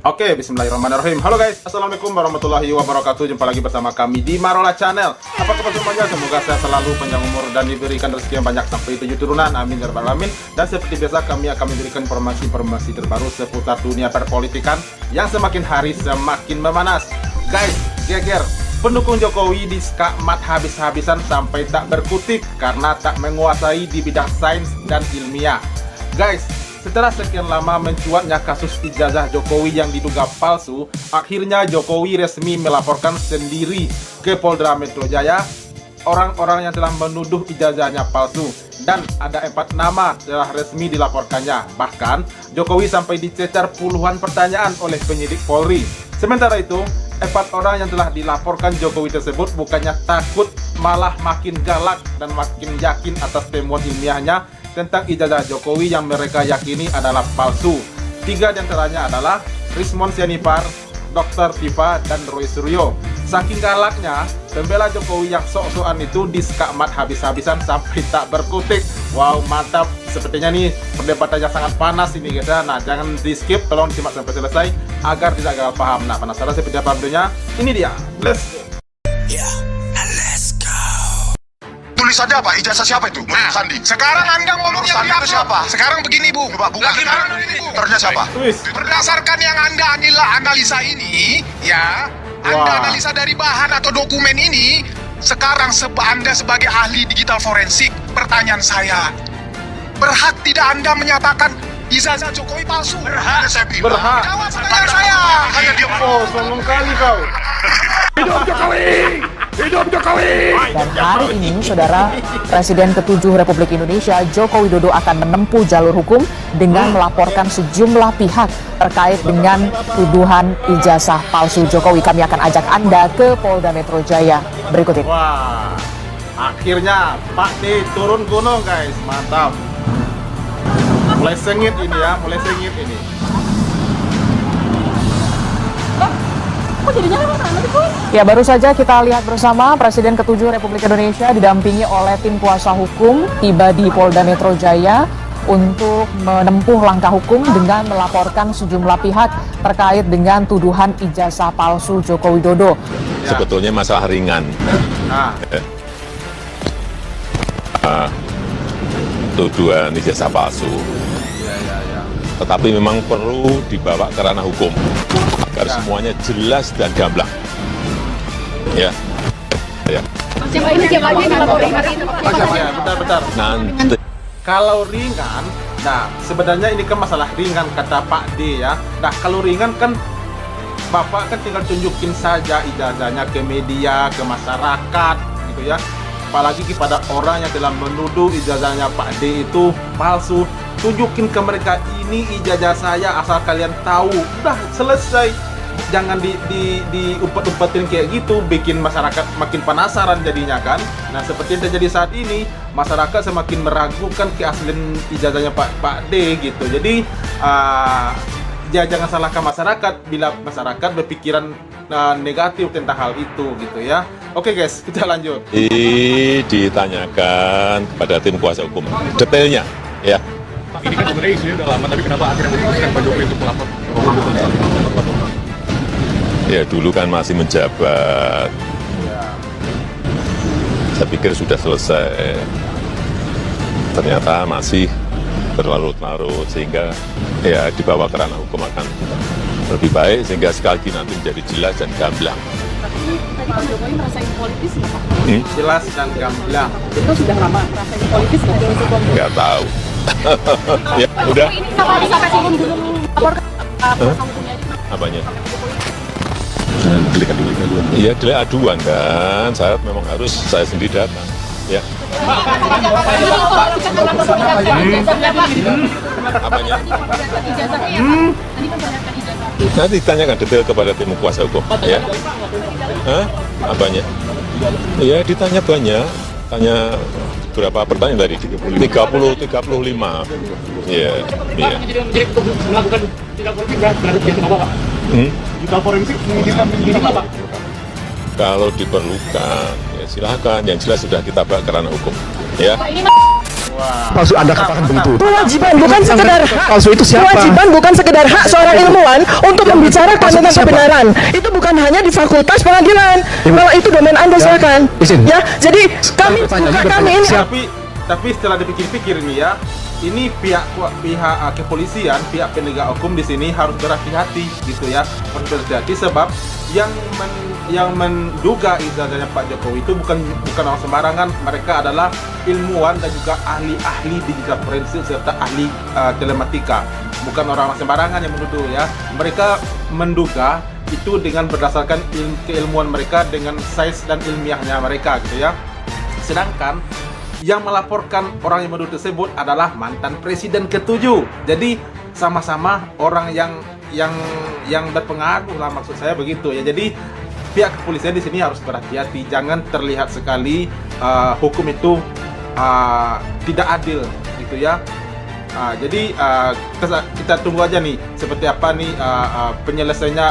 Oke, bismillahirrahmanirrahim. Halo guys, assalamualaikum warahmatullahi wabarakatuh. Jumpa lagi bersama kami di Marola Channel. Apa kabar semuanya? Semoga saya selalu panjang umur dan diberikan rezeki yang banyak sampai 7 turunan. Amin ya rabbal alamin. Dan seperti biasa kami akan memberikan informasi-informasi terbaru seputar dunia perpolitikan yang semakin hari semakin memanas. Guys, geger. Pendukung Jokowi diskakmat habis-habisan sampai tak berkutik karena tak menguasai di bidang sains dan ilmiah. Guys, setelah sekian lama mencuatnya kasus ijazah Jokowi yang diduga palsu, akhirnya Jokowi resmi melaporkan sendiri ke Polda Metro Jaya orang-orang yang telah menuduh ijazahnya palsu. Dan ada 4 nama telah resmi dilaporkannya. Bahkan, Jokowi sampai dicecar puluhan pertanyaan oleh penyidik Polri. Sementara itu, 4 orang yang telah dilaporkan Jokowi tersebut bukannya takut, malah makin galak dan makin yakin atas temuan ilmiahnya tentang ijazah Jokowi yang mereka yakini adalah palsu. 3 diantaranya adalah Rismon Sianipar, Dr. Tifa, dan Roy Suryo. Saking galaknya, pembela Jokowi yang sok-sokan itu diskakmat habis-habisan sampai tak berkutik. Wow, mantap. Sepertinya nih perdebatannya sangat panas ini guys ya. Nah, jangan di skip, tolong disimak sampai selesai agar tidak gagal paham. Nah, penasaran seperti apa videonya? Ini dia. Let's go. Tulisannya apa? Ijazah siapa itu? Menurut Sandi. Sekarang Anda ngomong yang Sandi itu siapa? Sekarang begini, Bu. Coba buka. Sekarang begini, Bu. Terusnya siapa? Tulis. Berdasarkan yang Anda analisa ini, ya, Anda Wah. analisa dari bahan atau dokumen ini, sekarang Anda sebagai ahli digital forensik, pertanyaan saya, berhak tidak Anda menyatakan ijazah Jokowi palsu? Berhak. Saya bilang. Berhak. Jawab pertanyaan saya. Hanya dia Oh, sombong kali kau. Hidup Jokowi! Hidup Jokowi! Dan hari ini, Saudara, Presiden ke-7 Republik Indonesia Joko Widodo akan menempuh jalur hukum dengan melaporkan sejumlah pihak terkait dengan tuduhan ijazah palsu Jokowi. Kami akan ajak Anda ke Polda Metro Jaya berikut ini. Wah, akhirnya Pak D turun gunung guys, mantap. Mulai sengit ini ya, mulai sengit ini. Ya, baru saja kita lihat bersama Presiden ke-7 Republik Indonesia didampingi oleh tim kuasa hukum tiba di Polda Metro Jaya untuk menempuh langkah hukum dengan melaporkan sejumlah pihak terkait dengan tuduhan ijazah palsu Joko Widodo. Ya. Sebetulnya masalah ringan. Nah, Tuduhan ijazah palsu. ya. Tetapi memang perlu dibawa ke ranah hukum agar semuanya jelas dan gamblang. Ya. Siapa ini siapa aja yang laporin hari itu? Ya, bentar. Nanti Kalau ringan, nah sebenarnya ini kan masalah ringan kata Pak D ya. Nah kalau ringan kan Bapak kan tinggal tunjukin saja ijazahnya ke media, ke masyarakat gitu ya. Apalagi kepada orang yang telah menuduh ijazahnya Pak D itu palsu. Tunjukin ke mereka, ini ijazah saya asal kalian tahu. Udah selesai. Jangan diumpet-umpetin kayak gitu, bikin masyarakat makin penasaran jadinya kan. Nah seperti yang terjadi saat ini, masyarakat semakin meragukan keaslian ijazahnya Pak D gitu. Jadi ya jangan salahkan masyarakat bila masyarakat berpikiran negatif tentang hal itu gitu ya. Oke guys, kita lanjut. ditanyakan kepada tim kuasa hukum detailnya, ya. Ini kan sebenarnya isunya udah lama, tapi kenapa akhirnya memutuskan Pak Jokowi untuk melapor? Ya dulu kan masih menjabat. Saya pikir sudah selesai. Ternyata masih berlarut-larut sehingga ya dibawa ke ranah hukum akan lebih baik sehingga sekali lagi nanti menjadi jelas dan gamblang. Tapi tadi Pak Jokowi merasain politis nggak Pak? Jelas dan gamblang. Itu sudah lama merasain politis nggak? Nggak tahu. Ya udah. Ini kenapa bisa kasih belum laporkan kuasa hukumnya itu? Apanya? Iya, delik aduan kan. Saya memang harus saya sendiri datang. Ya. Apanya? Nanti ditanyakan detail kepada tim kuasa hukum. Ya. Hah? Apanya? Iya, ditanya banyak. Tanya berapa pertanyaan tadi? 35. Iya. Iya. Melakukan tidak politik berarti dia kenapa Pak? Digital forensik mengizinkan begini Pak? Kalau diperlukan, ya silakan. Yang jelas sudah kita bawa ke ranah hukum. Ya. Wah. Palsu, Anda katakan begitu. Kewajiban bukan sekedar hak. Palsu itu siapa? Kewajiban bukan sekedar hak seorang ilmuwan untuk membicarakan tentang kebenaran. Itu bukan hanya di fakultas pengadilan. Kalau itu domain Anda, silakan. Izin. Ya, jadi kami ini Tapi setelah dipikir-pikir ini ya, ini pihak kepolisian, pihak penegak hukum di sini harus berhati-hati gitu ya, harus berhati-hati sebab yang menduga ijazahnya Pak Jokowi itu bukan orang sembarangan. Mereka adalah ilmuwan dan juga ahli-ahli digital forensik serta ahli telematika. Bukan orang sembarangan yang menuduh ya. Mereka menduga itu dengan berdasarkan keilmuan mereka, dengan sains dan ilmiahnya mereka gitu ya. Sedangkan yang melaporkan orang yang menuduh tersebut adalah mantan presiden ke-7. Jadi sama-sama orang yang berpengaruh lah, maksud saya begitu ya. Jadi pihak kepolisian di sini harus berhati-hati, jangan terlihat sekali hukum itu tidak adil gitu ya. Jadi kita tunggu aja nih seperti apa nih penyelesaiannya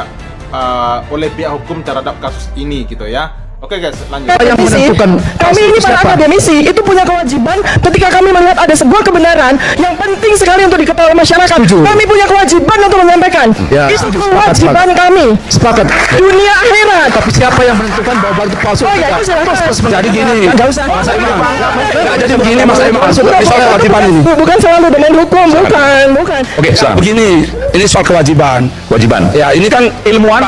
oleh pihak hukum terhadap kasus ini gitu ya. Oke guys, lanjut. Kami ini para akademisi itu punya kewajiban ketika kami melihat ada sebuah kebenaran yang penting sekali untuk diketahui masyarakat. Kami punya kewajiban untuk menyampaikan. Ya, itu setuju, kewajiban kami. Sepakat. Dunia akhirat. Tapi siapa yang menentukan bahwa itu palsu? Oh ya, itu silakan. Jadi gini. Enggak usah. Jadi begini Mas Imam, soal kewajiban ini. Bukan selalu domain hukum, bukan. Oke, begini, ini soal kewajiban. Ya, ini kan ilmuwan.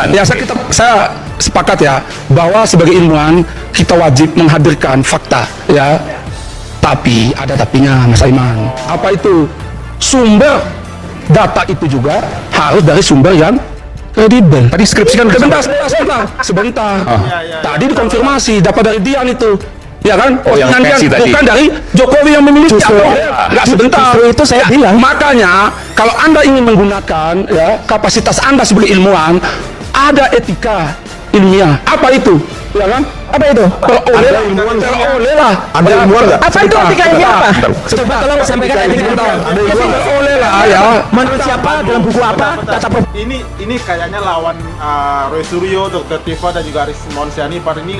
Ya, saya sepakat ya bahwa sebagai ilmuwan kita wajib menghadirkan fakta ya. Tapi ada tapinya Mas Aiman. Apa itu? Sumber data itu juga harus dari sumber yang kredibel. Tadi skripsikan sebentar. Tadi dikonfirmasi dapat dari Dian itu. Ya kan? yang versi tadi. Bukan dari Jokowi yang memiliki. Enggak sebentar. Itu saya bilang. Makanya kalau Anda ingin menggunakan ya kapasitas Anda sebagai ilmuwan, ada etika ilmiah. Apa itu? Ya kan? Apa itu? Teroleh lah. Anda ilmuwan nggak? Apa itu etika ilmiah apa? Coba tolong sampaikan etika ilmiah. Teroleh lah ya. Menurut siapa? Dalam buku apa? Kata Prof. Ini kayaknya lawan Roy Suryo, Dr. Tifa dan juga Aris Monsiani. Ini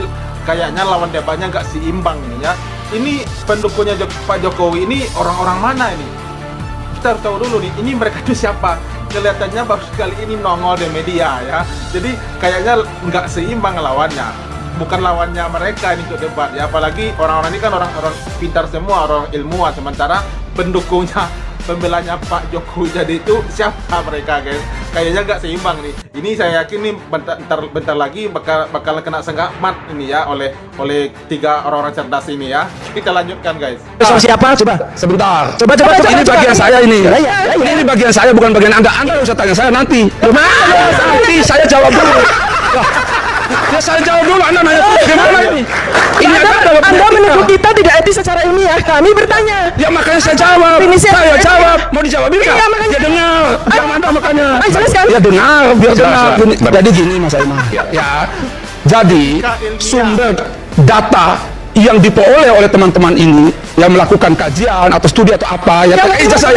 kayaknya lawan debatnya nggak seimbang ini ya. Ini pendukungnya Pak Jokowi ini orang-orang mana ini? Kita harus tahu dulu nih, ini mereka itu siapa? Kelihatannya baru sekali ini nongol di media ya. Jadi kayaknya nggak seimbang lawannya. Bukan lawannya mereka ini untuk debat ya. Apalagi orang-orang ini kan orang-orang pintar semua, orang ilmuwan. Sementara pendukungnya, pembelanya Pak Jokowi jadi itu siapa mereka guys? Kayaknya nggak seimbang nih. Ini saya yakin nih bentar lagi bakal kena senggamat ini ya oleh 3 orang-orang cerdas ini ya. Kita lanjutkan guys. Soal siapa? Coba. Sebentar. Coba. Ini bagian saya ini. Ini bagian saya, bukan bagian Anda. Anda usah tanya saya nanti. Nanti saya jawab dulu. Ya saya jawab dulu. Anda nanya bagaimana ini? Anda menuduh kita tidak etis secara ilmiah. Kami bertanya. Ya makanya saya jawab. Saya jawab. Mau dijawab enggak? Iya, makanya. Ya dengar. Jangan Anda makanya. Jelaskan. Ya dengar, biar dengar. Jadi gini Mas Aiman. Ya. Jadi sumber data yang diperoleh oleh teman-teman ini yang melakukan kajian atau studi atau apa ya terkait ijazah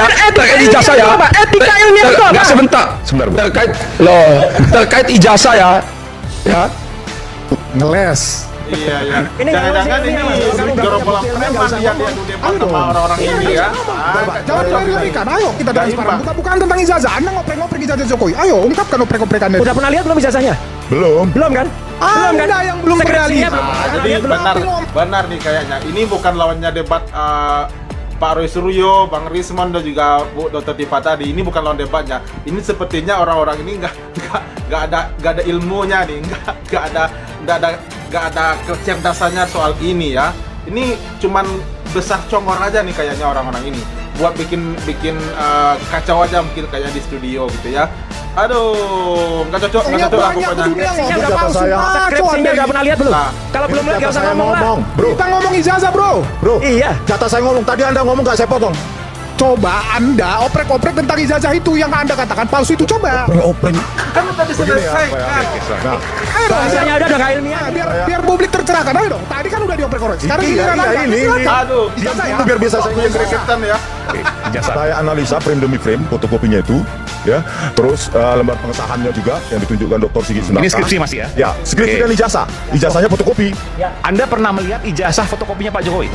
saya etika ilmiah itu apa? Sebentar terkait ijazah ya Ngeles. Iya. Jangan-jangan ini gerombolan preman yang diadu debat sama orang-orang ini ya. Jangan dilarikan, ayo kita transparan. Bukan tentang ijazah. Anda ngoprek-ngoprek ijazah Jokowi. Ayo ungkapkan oprek-oprekan Anda. Udah pernah lihat belum ijazahnya? Belum Kan? Anda yang belum pernah lihat. Jadi benar nih kayaknya. Ini bukan lawannya debat Pak Roy Suryo, Bang Rismon dan juga Bu Dr. Tifa tadi. Ini bukan lawan debatnya. Ini sepertinya orang-orang ini nggak ada ilmunya nih, nggak ada kecerdasannya soal ini ya. Ini cuman besar congor aja nih kayaknya orang-orang ini. Buat bikin kacau aja mungkin kayak di studio gitu ya. Aduh, nggak cocok lah pokoknya. Skripsinya nggak pernah lihat belum? Kalau belum lihat nggak usah ngomong lah. Kita ngomong ijazah bro. Iya. Jatah saya ngomong, tadi Anda ngomong nggak saya potong. Coba Anda oprek-oprek tentang ijazah itu yang Anda katakan palsu itu, coba. Open. Kan tadi selesai. Ayo dong, Bahasanya udah nggak ilmiah. biar publik tercerahkan. Ayo dong. Tadi kan udah dioprek-oprek. Sekarang giliran Anda. ini. Aduh, Ijazah ya. Itu biar bisa saya punya gregetan ya. Saya analisa frame demi frame fotokopinya itu, ya. Terus lembar pengesahannya juga yang ditunjukkan Dr. Sigit Sunarta. Ini skripsi Mas ya? Ya, skripsi Oke. dan ijazah. Ijazahnya fotokopi. Anda pernah melihat ijazah fotokopinya Pak Jokowi?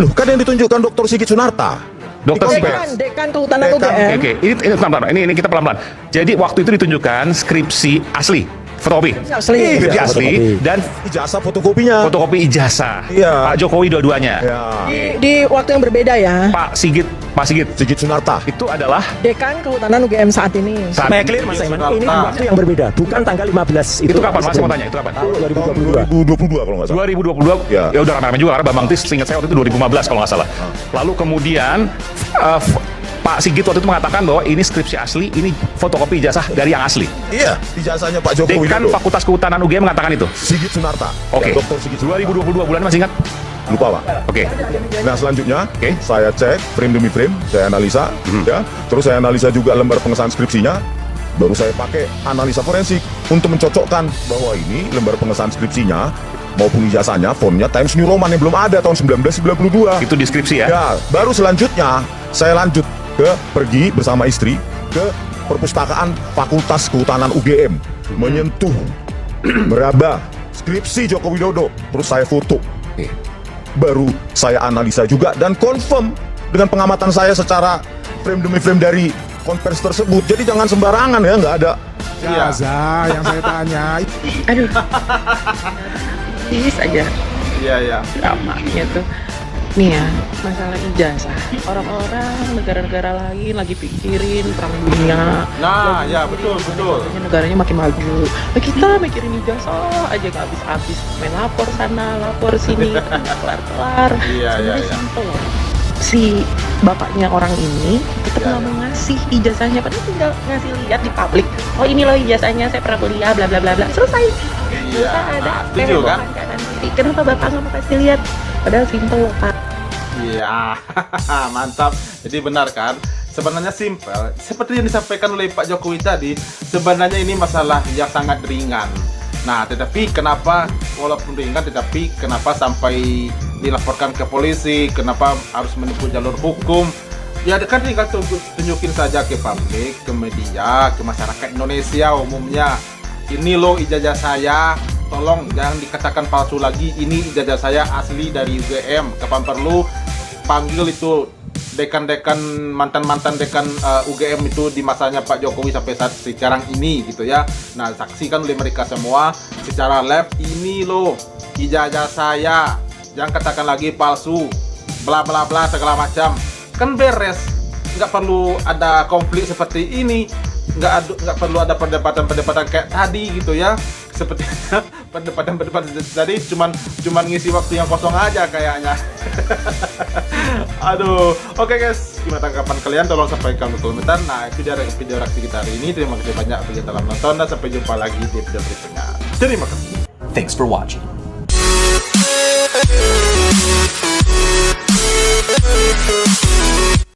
Loh, kan yang ditunjukkan Dr. Sigit Sunarta. Dokter Di Sigit. Kompes. Dekan Kehutanan Dekan. UGM. Oke, ini pelan-pelan. Ini kita pelan-pelan. Jadi waktu itu ditunjukkan skripsi asli, fotokopi. Asli. Skripsi asli dan Ijazah fotokopinya. fotokopi ijazah. Iya. Pak Jokowi dua-duanya. Ya. Di waktu yang berbeda ya. Pak Sigit Sigit Sunarta. itu adalah Dekan Kehutanan UGM saat ini. Saat Supaya ini. clear Mas Aiman, Sunarta. ini di waktu yang berbeda, bukan tanggal 15 itu kapan Mas? Saya mau tanya, itu kapan? Tahun 2022. 2022 kalau nggak salah. 2022 Ya. ya udah ramai-ramai juga karena Bambang Tis ingat saya waktu itu 2015 kalau nggak salah. Lalu kemudian Pak Sigit waktu itu mengatakan bahwa ini skripsi asli, ini fotokopi ijazah dari yang asli. Iya, ijazahnya Pak Jokowi. Dekan Fakultas Kehutanan UGM mengatakan itu. Sigit Sunarta. Oke. Ya, Dr. Sigit Sunarta. 2022 bulan masih ingat? Lupa, Pak. Oke. Nah, selanjutnya Oke. saya cek frame demi frame, saya analisa, ya. Terus saya analisa juga lembar pengesahan skripsinya. Baru saya pakai analisa forensik untuk mencocokkan bahwa ini lembar pengesahan skripsinya maupun ijazahnya fontnya Times New Roman yang belum ada tahun 1992. Itu deskripsi ya. Ya, baru selanjutnya saya lanjut pergi bersama istri ke perpustakaan Fakultas Kehutanan UGM, menyentuh, meraba skripsi Joko Widodo, terus saya foto. Baru saya analisa juga dan confirm dengan pengamatan saya secara frame demi frame dari konvers tersebut. Jadi jangan sembarangan ya, nggak ada. Ijazah yang saya tanya. Aduh, bis aja Iya. dramanya tuh. Nih ya, masalah ijazah. Orang-orang negara-negara lain lagi pikirin perang dunia. Nah, ya betul. Negaranya makin maju. Nah, kita mikirin ijazah aja nggak habis-habis. Main lapor sana, lapor sini, nggak kelar-kelar. Iya. Sebenarnya simple loh. Si bapaknya orang ini tetap nggak mau ngasih ijazahnya, padahal tinggal ngasih lihat di publik. Oh ini loh ijazahnya, saya pernah kuliah, bla bla bla bla. Selesai. Iya, Nggak ada setuju kan? kanan kiri. Kenapa bapak nggak mau kasih lihat? Padahal simple loh Pak. Iya, mantap. Jadi benar kan? Sebenarnya simpel. Seperti yang disampaikan oleh Pak Jokowi tadi, sebenarnya ini masalah yang sangat ringan. Nah, tetapi kenapa walaupun ringan, tetapi kenapa sampai dilaporkan ke polisi? Kenapa harus menempuh jalur hukum? Ya kan tinggal tunjukin saja ke publik, ke media, ke masyarakat Indonesia umumnya. Ini loh ijazah saya, tolong jangan dikatakan palsu lagi. Ini ijazah saya asli dari UGM. Kapan perlu panggil itu dekan-dekan mantan-mantan dekan UGM itu di masanya Pak Jokowi sampai saat sekarang ini gitu ya. Nah, saksikan oleh mereka semua secara live, ini loh ijazah saya. Jangan katakan lagi palsu, bla bla bla segala macam. Kan beres. Nggak perlu ada konflik seperti ini. Nggak perlu ada perdebatan kayak tadi gitu ya. Seperti perdebatan tadi cuman ngisi waktu yang kosong aja kayaknya. Aduh, oke guys, gimana tanggapan kalian? Tolong sampaikan di komentar. Nah, video reaksi kita hari ini. Terima kasih banyak bagi yang telah menonton dan sampai jumpa lagi di video berikutnya. Terima kasih. Thanks for watching.